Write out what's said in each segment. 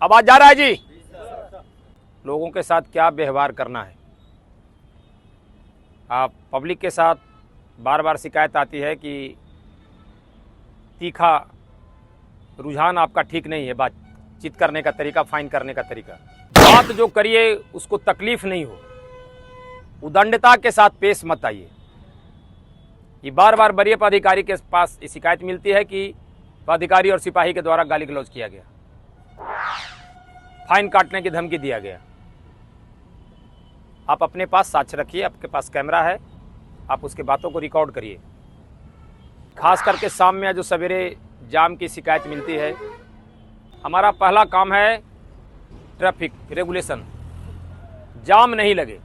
आवाज जा रहा है जी। लोगों के साथ क्या व्यवहार करना है। आप पब्लिक के साथ बार बार शिकायत आती है कि तीखा रुझान आपका ठीक नहीं है, बातचीत करने का तरीका, फाइन करने का तरीका। बात जो करिए उसको तकलीफ नहीं हो, उदंडता के साथ पेश मत आइए। ये बार बार वरीय पदाधिकारी के पास शिकायत मिलती है कि पदाधिकारी और सिपाही के द्वारा गाली गलौज किया गया, फाइन काटने की धमकी दिया गया। आप अपने पास साक्ष्य रखिए, आपके पास कैमरा है, आप उसके बातों को रिकॉर्ड करिए। खास करके शाम में जो सवेरे जाम की शिकायत मिलती है, हमारा पहला काम है ट्रैफिक रेगुलेशन, जाम नहीं लगे।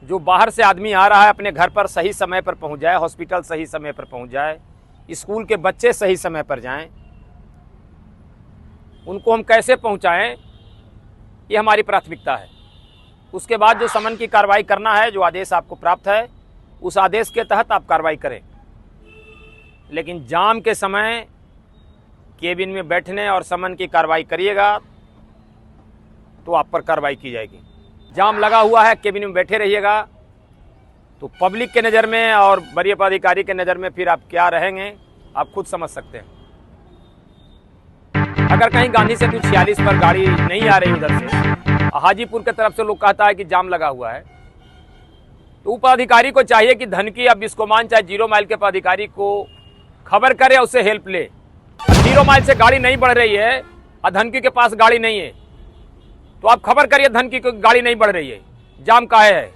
जो बाहर से आदमी आ रहा है अपने घर पर सही समय पर पहुंच जाए, हॉस्पिटल सही समय पर पहुंच जाए, स्कूल के बच्चे सही समय पर जाएं, उनको हम कैसे पहुंचाएं, ये हमारी प्राथमिकता है। उसके बाद जो समन की कार्रवाई करना है, जो आदेश आपको प्राप्त है, उस आदेश के तहत आप कार्रवाई करें। लेकिन जाम के समय केबिन में बैठने और समन की कार्रवाई करिएगा तो आप पर कार्रवाई की जाएगी। जाम लगा हुआ है, केबिन में बैठे रहिएगा तो पब्लिक के नज़र में और वरीय पदाधिकारी के नज़र में फिर आप क्या रहेंगे, आप खुद समझ सकते हैं। अगर कहीं गांधी सेतु 46 पर गाड़ी नहीं आ रही, उधर से हाजीपुर की तरफ से लोग कहता है कि जाम लगा हुआ है, तो पदाधिकारी को चाहिए कि धनकी या बिस्कोमान चाहे 0 माइल के पदाधिकारी को खबर करे, उससे हेल्प ले। 0 माइल से गाड़ी नहीं बढ़ रही है और धनकी के पास गाड़ी नहीं है, तो आप खबर करिए धनकी की गाड़ी नहीं बढ़ रही है, जाम काहे है।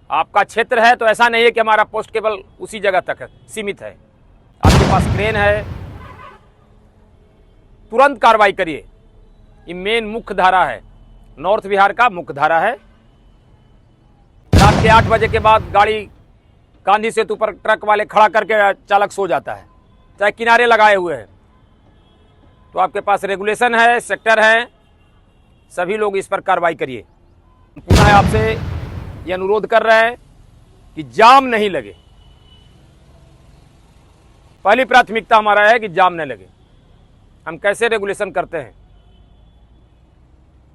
आपका क्षेत्र है तो ऐसा नहीं है कि हमारा पोस्ट केवल उसी जगह तक है, सीमित है। आपके पास क्रेन है, तुरंत कार्रवाई करिए। ये मेन मुख्य धारा है, नॉर्थ बिहार का मुख्य धारा है। रात के 8 बजे के बाद गाड़ी गांधी सेतु पर ट्रक वाले खड़ा करके चालक सो जाता है, चाहे किनारे लगाए हुए हैं। तो आपके पास रेगुलेशन है, सेक्टर है, सभी लोग इस पर कार्रवाई करिए। पुनः आपसे ये अनुरोध कर रहे हैं कि जाम नहीं लगे। पहली प्राथमिकता हमारा है कि जाम न लगे। हम कैसे रेगुलेशन करते हैं,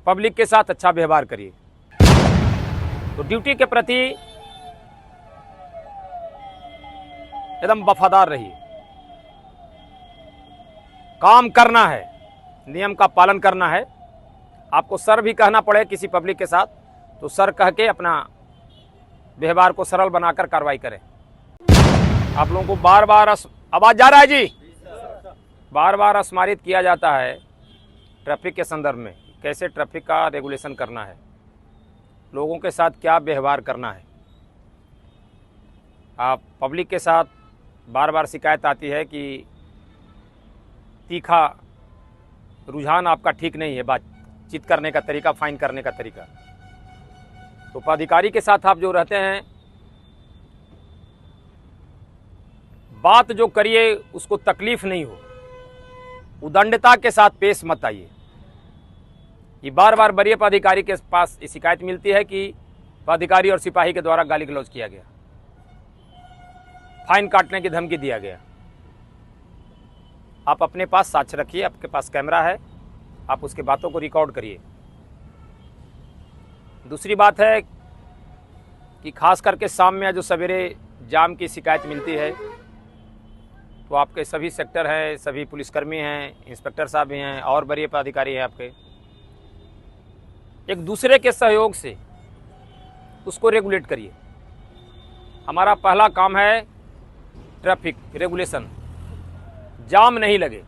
पब्लिक के साथ अच्छा व्यवहार करिए। तो ड्यूटी के प्रति एकदम वफादार रहिए। काम करना है, नियम का पालन करना है। आपको सर भी कहना पड़े किसी पब्लिक के साथ तो सर कह के अपना व्यवहार को सरल बनाकर कार्रवाई करें। आप लोगों को बार बार आवाज जा रहा है जी, बार बार स्मरित किया जाता है ट्रैफिक के संदर्भ में, कैसे ट्रैफिक का रेगुलेशन करना है, लोगों के साथ क्या व्यवहार करना है। आप पब्लिक के साथ बार बार शिकायत आती है कि तीखा रुझान आपका ठीक नहीं है, बातचीत करने का तरीका, फाइन करने का तरीका। तो पदाधिकारी के साथ आप जो रहते हैं, बात जो करिए उसको तकलीफ नहीं हो, उदंडता के साथ पेश मत आइए। ये बार बार वरीय पदाधिकारी के पास शिकायत मिलती है कि पदाधिकारी और सिपाही के द्वारा गाली गलौज किया गया, फाइन काटने की धमकी दिया गया। आप अपने पास साक्ष्य रखिए, आपके पास कैमरा है, आप उसके बातों को रिकॉर्ड करिए। दूसरी बात है कि खास करके शाम में जो सवेरे जाम की शिकायत मिलती है, तो आपके सभी सेक्टर हैं, सभी पुलिसकर्मी हैं, इंस्पेक्टर साहब भी हैं और वरीय पदाधिकारी हैं आपके, एक दूसरे के सहयोग से उसको रेगुलेट करिए। हमारा पहला काम है ट्रैफिक रेगुलेशन, जाम नहीं लगे।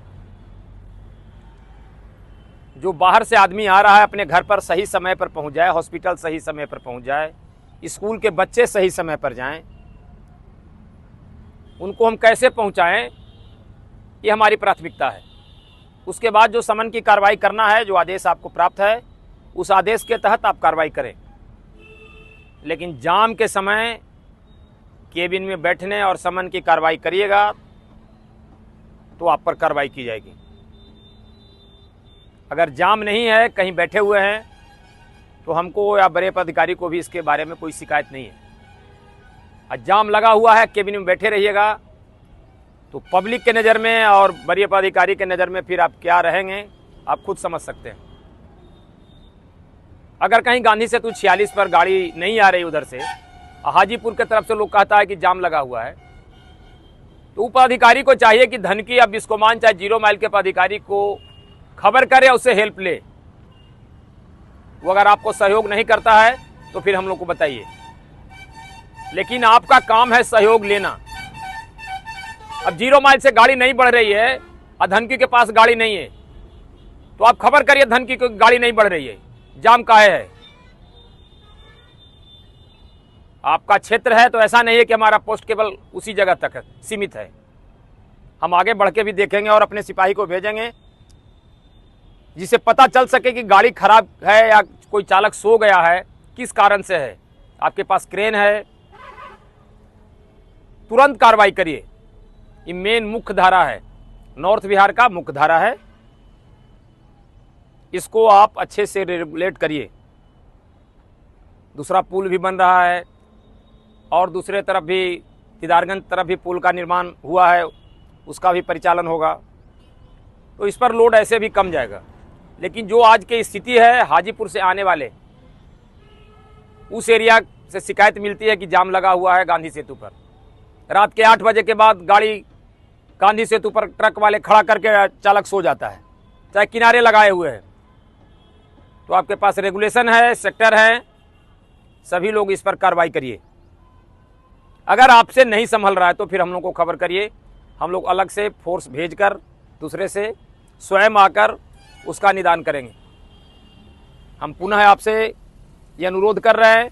जो बाहर से आदमी आ रहा है अपने घर पर सही समय पर पहुंच जाए, हॉस्पिटल सही समय पर पहुंच जाए, स्कूल के बच्चे सही समय पर जाएं, उनको हम कैसे पहुंचाएं, ये हमारी प्राथमिकता है। उसके बाद जो समन की कार्रवाई करना है, जो आदेश आपको प्राप्त है, उस आदेश के तहत आप कार्रवाई करें। लेकिन जाम के समय केबिन में बैठने और समन की कार्रवाई करिएगा तो आप पर कार्रवाई की जाएगी। अगर जाम नहीं है, कहीं बैठे हुए हैं, तो हमको या वरीय पदाधिकारी को भी इसके बारे में कोई शिकायत नहीं है। और जाम लगा हुआ है, केबिन में बैठे रहिएगा तो पब्लिक के नज़र में और वरीय पदाधिकारी के नज़र में फिर आप क्या रहेंगे, आप खुद समझ सकते हैं। अगर कहीं गांधी सेतु 46 पर गाड़ी नहीं आ रही उधर से, हाजीपुर की तरफ से लोग कहता है कि जाम लगा हुआ है, तो पदाधिकारी को चाहिए कि धनकी या बिस्कोमान चाहे 0 माइल के पदाधिकारी को खबर करे, उससे हेल्प ले। वो अगर आपको सहयोग नहीं करता है तो फिर हम लोग को बताइए, लेकिन आपका काम है सहयोग लेना। अब 0 माइल से गाड़ी नहीं बढ़ रही है और धनकी के पास गाड़ी नहीं है, तो आप खबर करिए धनकी की गाड़ी नहीं बढ़ रही है, जाम काहे है। आपका क्षेत्र है तो ऐसा नहीं है कि हमारा पोस्ट केवल उसी जगह तक है, सीमित है। हम आगे बढ़ के भी देखेंगे और अपने सिपाही को भेजेंगे जिसे पता चल सके कि गाड़ी खराब है या कोई चालक सो गया है, किस कारण से है। आपके पास क्रेन है, तुरंत कार्रवाई करिए। ये मेन मुख्य धारा है, नॉर्थ बिहार का मुख्य धारा है, इसको आप अच्छे से रेगुलेट करिए। दूसरा पुल भी बन रहा है और दूसरे तरफ भी दीदारगंज तरफ भी पुल का निर्माण हुआ है, उसका भी परिचालन होगा, तो इस पर लोड ऐसे भी कम जाएगा। लेकिन जो आज की स्थिति है, हाजीपुर से आने वाले उस एरिया से शिकायत मिलती है कि जाम लगा हुआ है गांधी सेतु पर। रात के 8 बजे के बाद गाड़ी गांधी सेतु पर ट्रक वाले खड़ा करके चालक सो जाता है, चाहे किनारे लगाए हुए हैं। तो आपके पास रेगुलेशन है, सेक्टर है, सभी लोग इस पर कार्रवाई करिए। अगर आपसे नहीं संभल रहा है तो फिर हम लोग को खबर करिए, हम लोग अलग से फोर्स भेजकर दूसरे से स्वयं आकर उसका निदान करेंगे। हम पुनः आपसे ये अनुरोध कर रहे हैं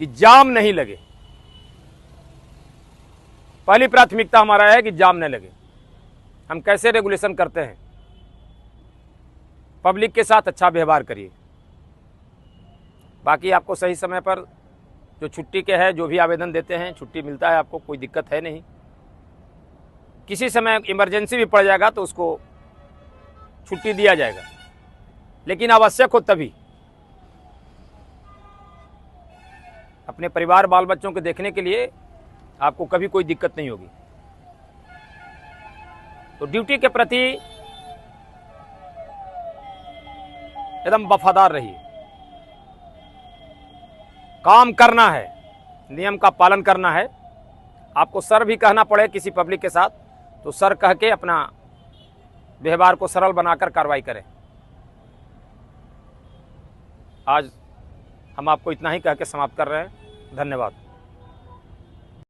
कि जाम नहीं लगे। पहली प्राथमिकता हमारा है कि जाम न लगे। हम कैसे रेगुलेशन करते हैं, पब्लिक के साथ अच्छा व्यवहार करिए। बाकी आपको सही समय पर जो छुट्टी के है, जो भी आवेदन देते हैं, छुट्टी मिलता है आपको, कोई दिक्कत है नहीं। किसी समय इमरजेंसी भी पड़ जाएगा तो उसको छुट्टी दिया जाएगा, लेकिन आवश्यक हो तभी। अपने परिवार बाल बच्चों को देखने के लिए आपको कभी कोई दिक्कत नहीं होगी। तो ड्यूटी के प्रति एकदम वफादार रहिए। काम करना है, नियम का पालन करना है। आपको सर भी कहना पड़े किसी पब्लिक के साथ तो सर कह के अपना व्यवहार को सरल बनाकर कार्रवाई करें। आज हम आपको इतना ही कह के समाप्त कर रहे हैं। धन्यवाद।